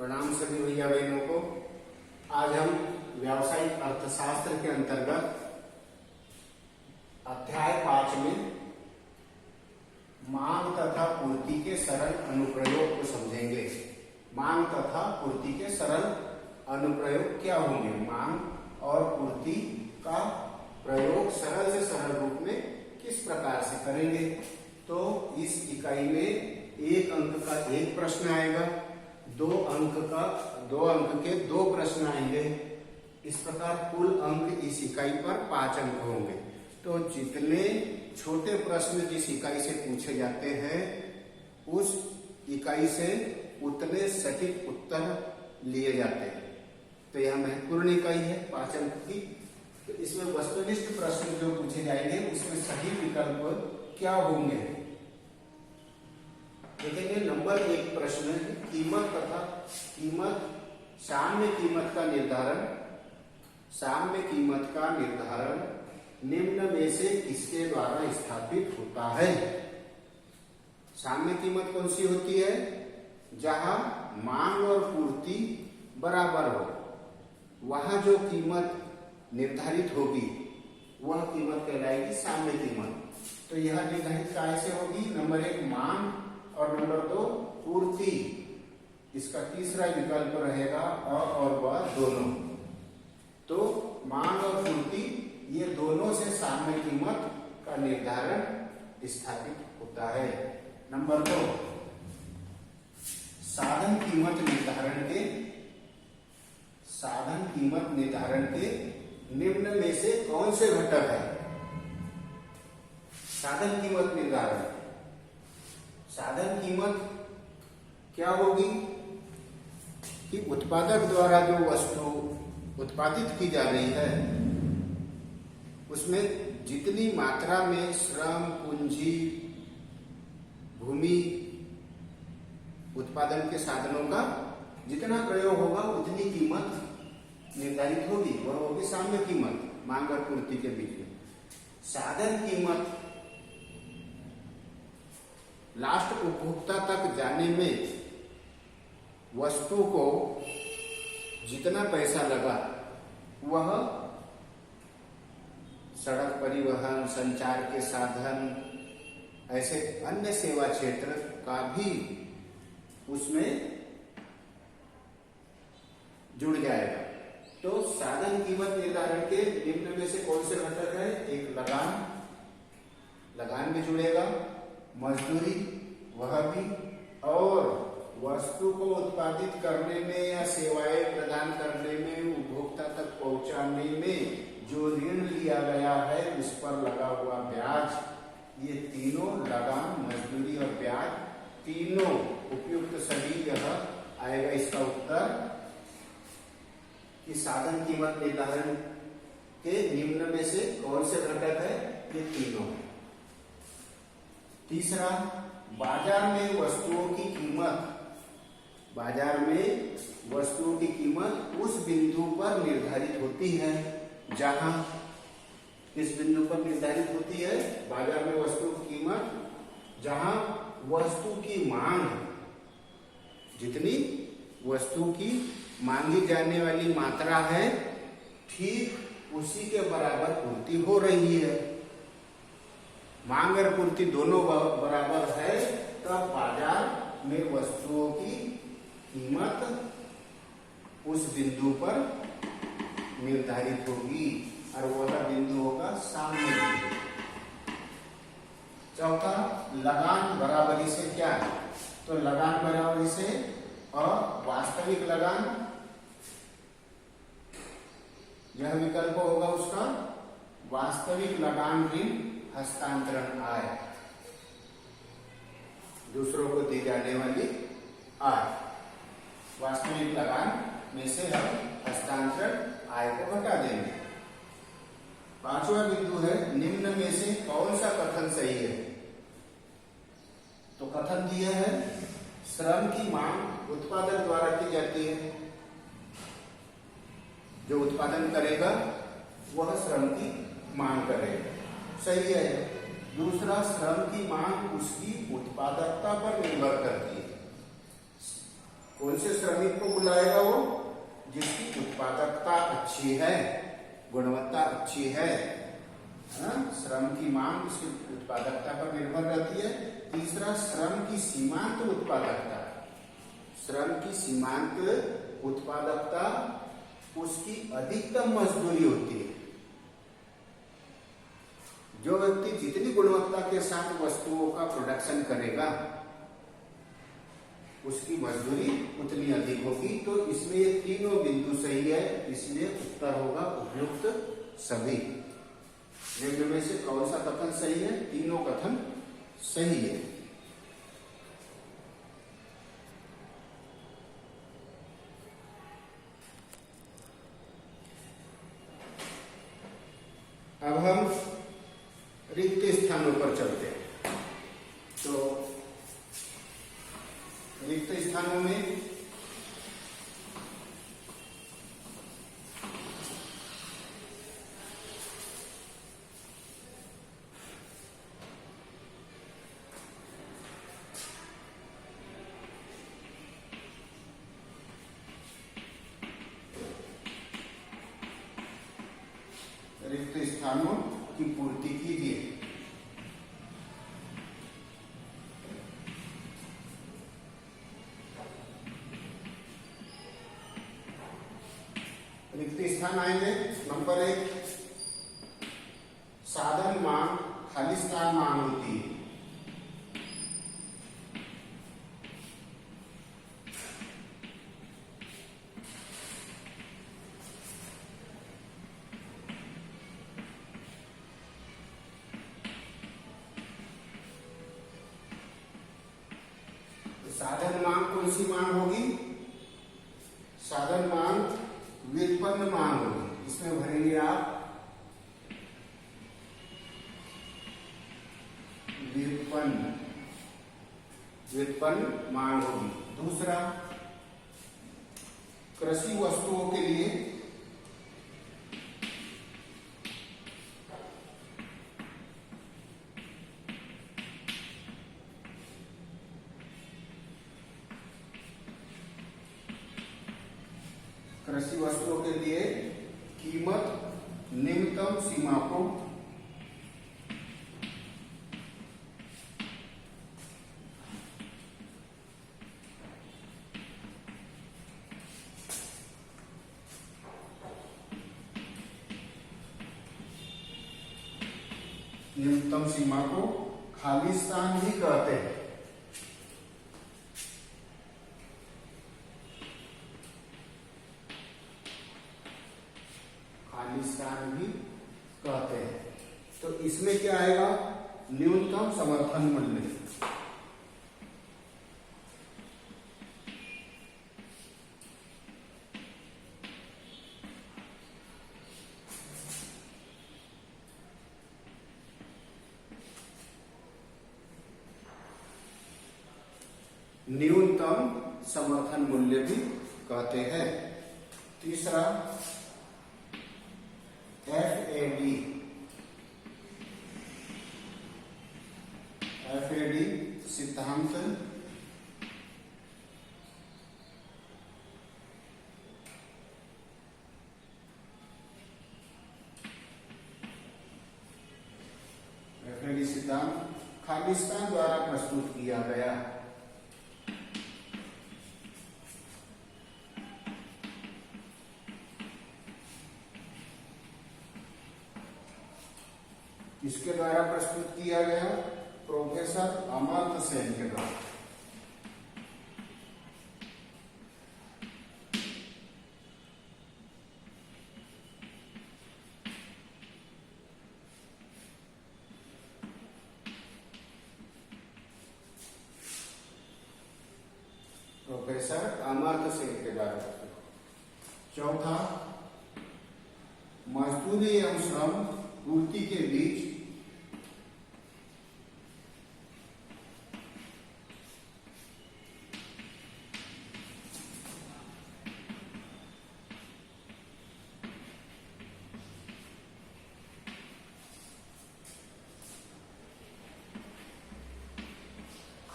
प्रणाम सभी भैया बहनों को। आज हम व्यावसायिक अर्थशास्त्र के अंतर्गत अध्याय 5 में मांग तथा पूर्ति के सरल अनुप्रयोग को समझेंगे। मांग तथा पूर्ति के सरल अनुप्रयोग क्या होंगे? मांग और पूर्ति का प्रयोग सरल से सरल रूप में किस प्रकार से करेंगे? तो इस इकाई में 1 अंक का 1 प्रश्न आएगा, 2 अंक के 2 प्रश्न आएंगे। इस प्रकार कुल अंक इस इकाई पर 5 अंक होंगे। तो जितने छोटे प्रश्न जिस इकाई से पूछे जाते हैं उस इकाई से उतने सटीक उत्तर लिए जाते हैं। तो यह महत्वपूर्ण इकाई है 5 अंक की। तो इसमें वस्तुनिष्ठ प्रश्न जो पूछे जाएंगे उसमें सही विकल्प क्या होंगे देखेंगे। नंबर 1 प्रश्न है कीमत तथा साम्य कीमत का निर्धारण निम्न में से किसके द्वारा स्थापित होता है? साम्य कीमत कौन सी होती है? जहां मांग और पूर्ति बराबर हो, वहां जो कीमत निर्धारित होगी वह कीमत कहलाएगी साम्य कीमत। तो यह निर्धारित कैसे होगी? नंबर 1 मांग और नंबर 2 पूर्ति। इसका तीसरा विकल्प रहेगा अ और ब दोनों। तो मांग और पूर्ति ये दोनों से साम्य कीमत का निर्धारण स्थापित होता है। नंबर 2 साधन कीमत निर्धारण के निम्न में से कौन से घटक है? साधन कीमत क्या होगी कि उत्पादक द्वारा जो वस्तु उत्पादित की जा रही है उसमें जितनी मात्रा में श्रम, पूंजी, भूमि, उत्पादन के साधनों का जितना प्रयोग होगा उतनी कीमत निर्धारित होगी, वह होगी साम्य कीमत, मांग और पूर्ति के बीच में। साधन कीमत लास्ट उपभोक्ता तक जाने में वस्तु को जितना पैसा लगा वह सड़क परिवहन, संचार के साधन, ऐसे अन्य सेवा क्षेत्र का भी उसमें जुड़ जाएगा। तो साधन कीमत निर्धारण के निम्न में से कौन से घटक है? एक लगान भी जुड़ेगा, मजदूरी वह भी, और वस्तु को उत्पादित करने में या सेवाएं प्रदान करने में, उपभोक्ता तक पहुंचाने में जो ऋण लिया गया है उस पर लगा हुआ ब्याज, ये तीनों लगान, मजदूरी और ब्याज तीनों उपयुक्त सभी यह आएगा इसका उत्तर कि साधन कीमत निर्धारण के निम्न में से कौन से घटक है? ये तीनों। तीसरा बाजार में वस्तुओं की कीमत उस बिंदु पर निर्धारित होती है जहां, किस बिंदु पर निर्धारित होती है बाजार में वस्तु की कीमत? जहां वस्तु की मांग, जितनी वस्तु की मांगी जाने वाली मात्रा है ठीक उसी के बराबर पूर्ति हो रही है। मांग और पूर्ति दोनों बराबर है तब बाजार में वस्तुओं की कीमत उस बिंदु पर निर्धारित होगी और वह बिंदु होगा साम्य बिंदु। चौथा लगान बराबरी से क्या है? तो लगान बराबरी से वास्तविक लगान, यह विकल्प होगा उसका वास्तविक लगान ऋण हस्तांतरण आय, दूसरों को दी जाने वाली आय। वास्तविक लगान में से हम हस्तांतरण आय को घटा देंगे। 5वां बिंदु है निम्न में से कौन सा कथन सही है? तो कथन दिया है श्रम की मांग उत्पादक द्वारा की जाती है, जो उत्पादन करेगा वह श्रम की मांग करेगा, सही है। दूसरा श्रम की मांग उसकी उत्पादकता पर निर्भर करती है। कौन से श्रमिक को बुलाएगा? वो जिसकी उत्पादकता अच्छी है, गुणवत्ता अच्छी है। श्रम की मांग उसकी उत्पादकता पर निर्भर रहती है। तीसरा, श्रम की सीमांत उत्पादकता। श्रम की सीमांत उत्पादकता उसकी अधिकतम मजदूरी होती है। जो व्यक्ति जितनी गुणवत्ता के साथ वस्तुओं का प्रोडक्शन करेगा उसकी मजदूरी उतनी अधिक होगी। तो इसमें ये तीनों बिंदु सही है, इसलिए उत्तर होगा उपयुक्त सभी। निम्न में से कौन सा कथन सही है? तीनों कथन सही है। अब हम रिक्त स्थानों पर चलते हैं। तो रिक्त स्थानों में रिक्त स्थानों की पूर्ति कीजिए। रिक्त स्थान आएंगे। नंबर 1, साधन मांग खाली स्थान मांग होती है। साधन मांग कौन सी मांग होगी? साधन मांग व्युत्पन्न मांग होगी। इसमें भरेंगे आप व्युत्पन्न मांग होगी। दूसरा, कृषि वस्तुओं के लिए कीमत निम्नतम सीमा को खाली स्थान भी कहते हैं। खाली स्थान भी कहते हैं। तो इसमें क्या आएगा? न्यूनतम समर्थन मूल्य। न्यूनतम समर्थन मूल्य भी कहते हैं। तीसरा, FAD। FAD सिद्धांत खालिस्तान द्वारा प्रस्तुत किया गया। किसके द्वारा प्रस्तुत किया गया? प्रोफेसर अमर्त्य सेन के द्वारा। प्रोफेसर अमर्त्य सेन के द्वारा। चौथा, मजदूरी एवं श्रम पूर्ति के बीच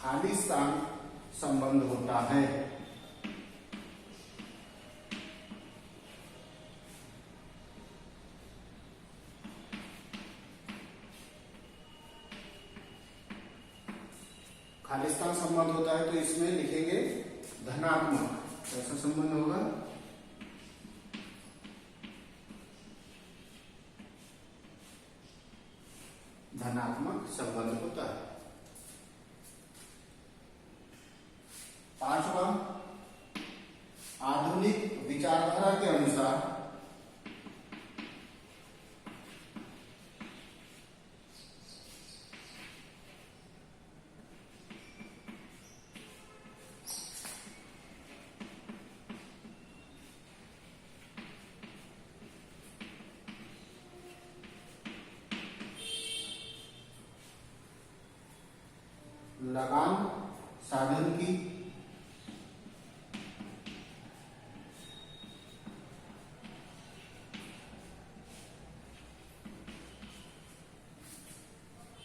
खाली स्थान संबंध होता है। खालिस्तान संबंध होता है तो इसमें लिखेंगे धनात्मक। ऐसा संबंध होगा धनात्मक संबंध होता है। पांचवा, आधुनिक विचारधारा के अनुसार लगान साधन की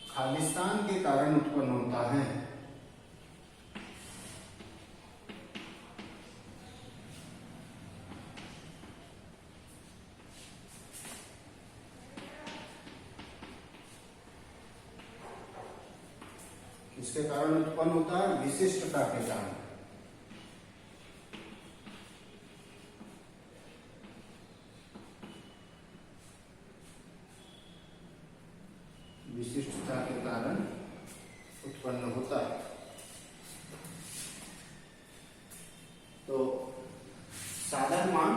खालिस्तान के कारण उत्पन्न होता है। इसके कारण उत्पन्न होता है विशिष्टता के कारण। विशिष्टता के कारण उत्पन्न होता है। तो साधन मांग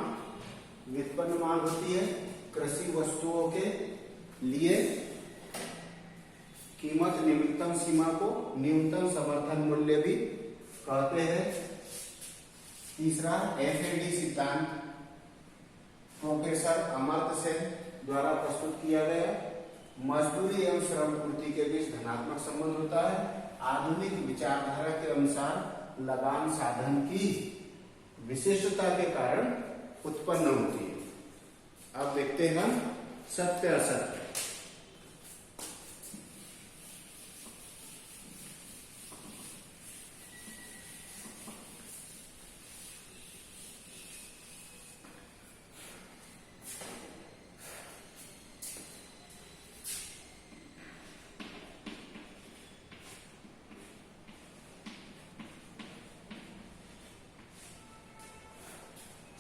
व्युत्पन्न मांग होती है कृषि वस्तुओं के लिए कीमत न्यूनतम सीमा को न्यूनतम समर्थन मूल्य भी कहते हैं। तीसरा, एफएडी सिद्धांत प्रोफेसर अमर्त्य सेन द्वारा प्रस्तुत किया गया। मजदूरी एवं श्रम पूर्ति के बीच धनात्मक संबंध होता है। आधुनिक विचारधारा के अनुसार लगान साधन की विशिष्टता के कारण उत्पन्न होती है। अब देखते हैं हम सत्य असत्य।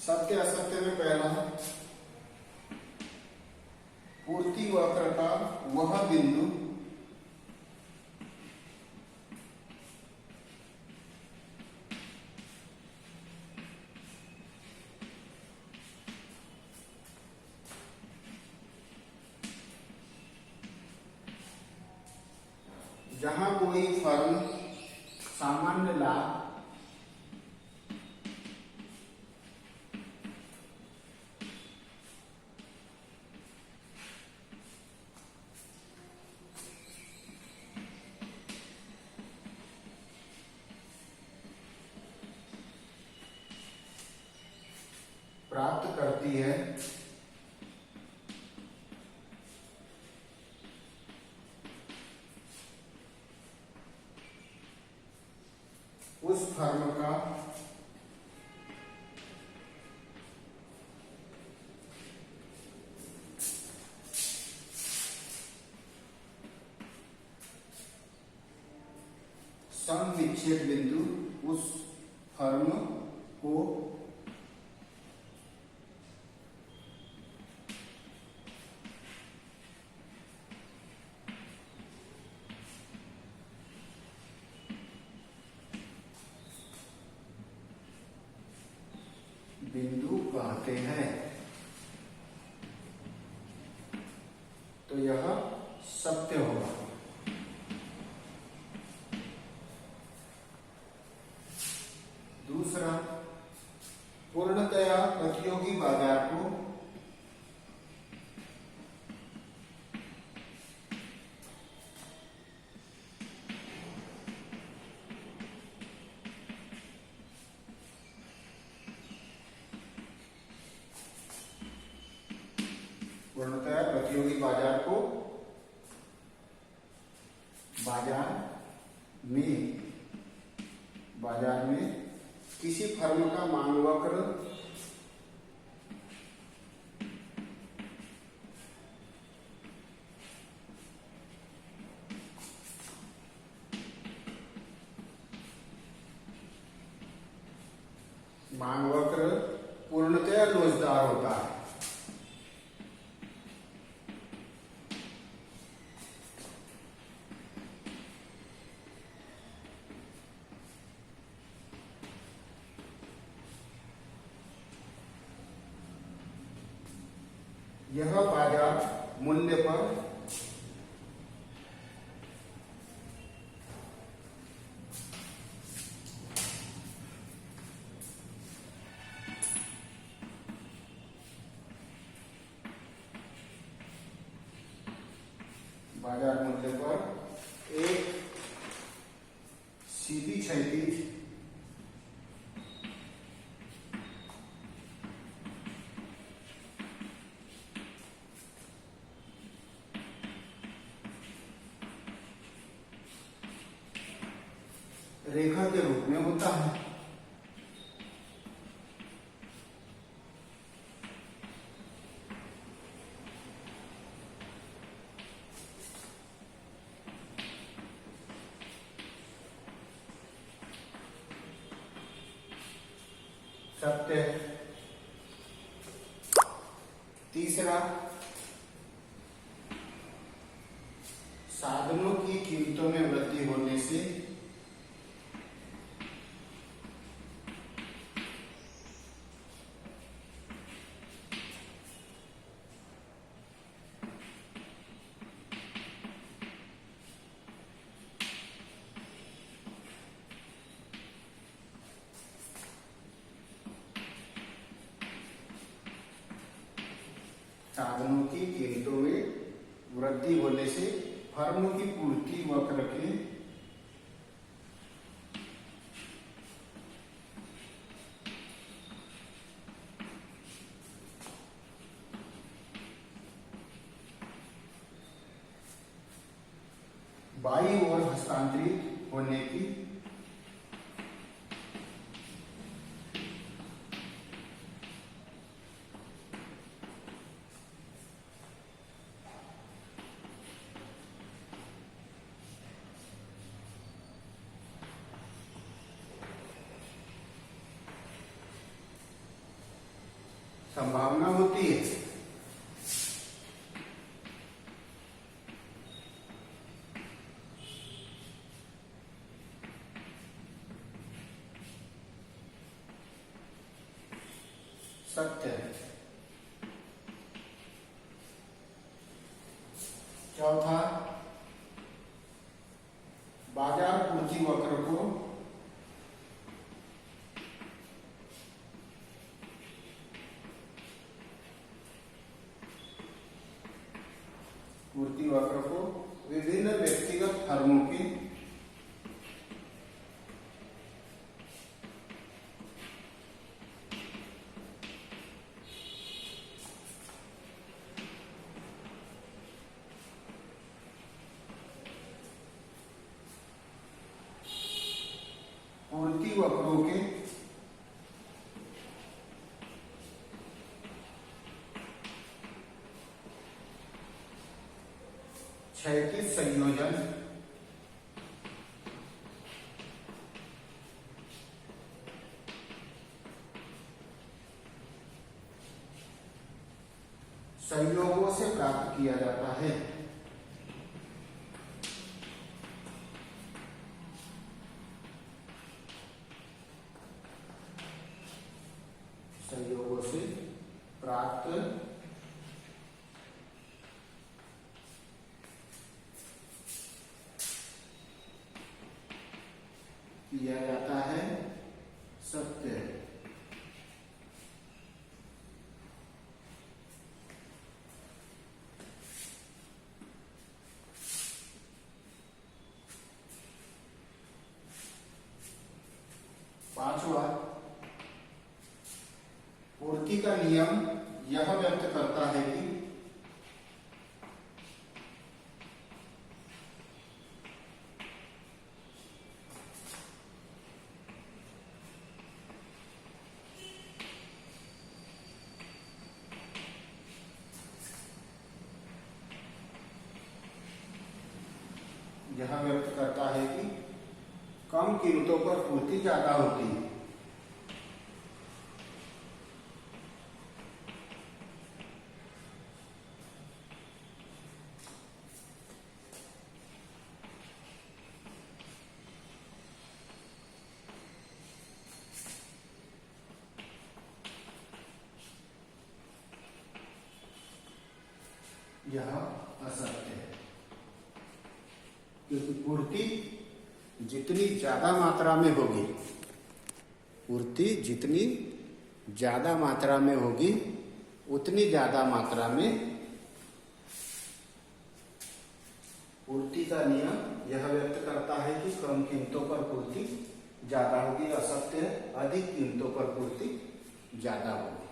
सत्य असत्य में पहला है पूर्ति वक्र का वह बिंदु जहां कोई फर्म सामान्य लाभ प्राप्त करती है उस फर्म का सम विच्छेद बिंदु उस फर्म को बिंदु कहते हैं। तो यह सत्य होगा। दूसरा, पूर्णतया प्रतियोगी बाजार को पूर्णतया प्रतियोगी बाजार को बाजार में किसी फर्म का मांग वक्र मांग वक्र पूर्णतया लोचदार होता है। यह बाजार मूल्य पर एक सीधी क्षैतिज रेखा के रूप में होता है। सत्य है। तीसरा, साधनों की कीमतों में वृद्धि होने से साधनों की कीमतों में वृद्धि होने से फर्म की पूर्ति वक्र के बाईं ओर हस्तांतरित होने की संभावना होती है। सत्य है। चौथा, बाजार पूर्ति वक्र को पूर्ति वक्र को विभिन्न व्यक्तिगत फर्मों की पूर्ति वक्रों के क्षैतिज संयोजन संयोगों से प्राप्त किया जाता है। संयोगों से प्राप्त किया जाता है। सत्य है। पांचवा, पूर्ति का नियम यह व्यक्त करता है कि कम कीमतों पर पूर्ति ज्यादा होती है। यह असत्य है, क्योंकि पूर्ति जितनी ज्यादा मात्रा में होगी, पूर्ति जितनी ज्यादा मात्रा में होगी उतनी ज्यादा मात्रा में पूर्ति का नियम यह व्यक्त करता है कि कम कीमतों पर पूर्ति ज्यादा होगी। असत्य है, अधिक कीमतों पर पूर्ति ज्यादा होगी।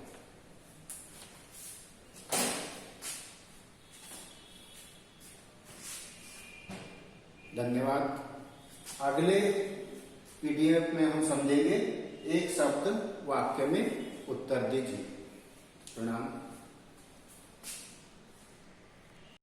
धन्यवाद। अगले पीडीएफ में हम समझेंगे एक शब्द वाक्य में उत्तर दीजिए। प्रणाम।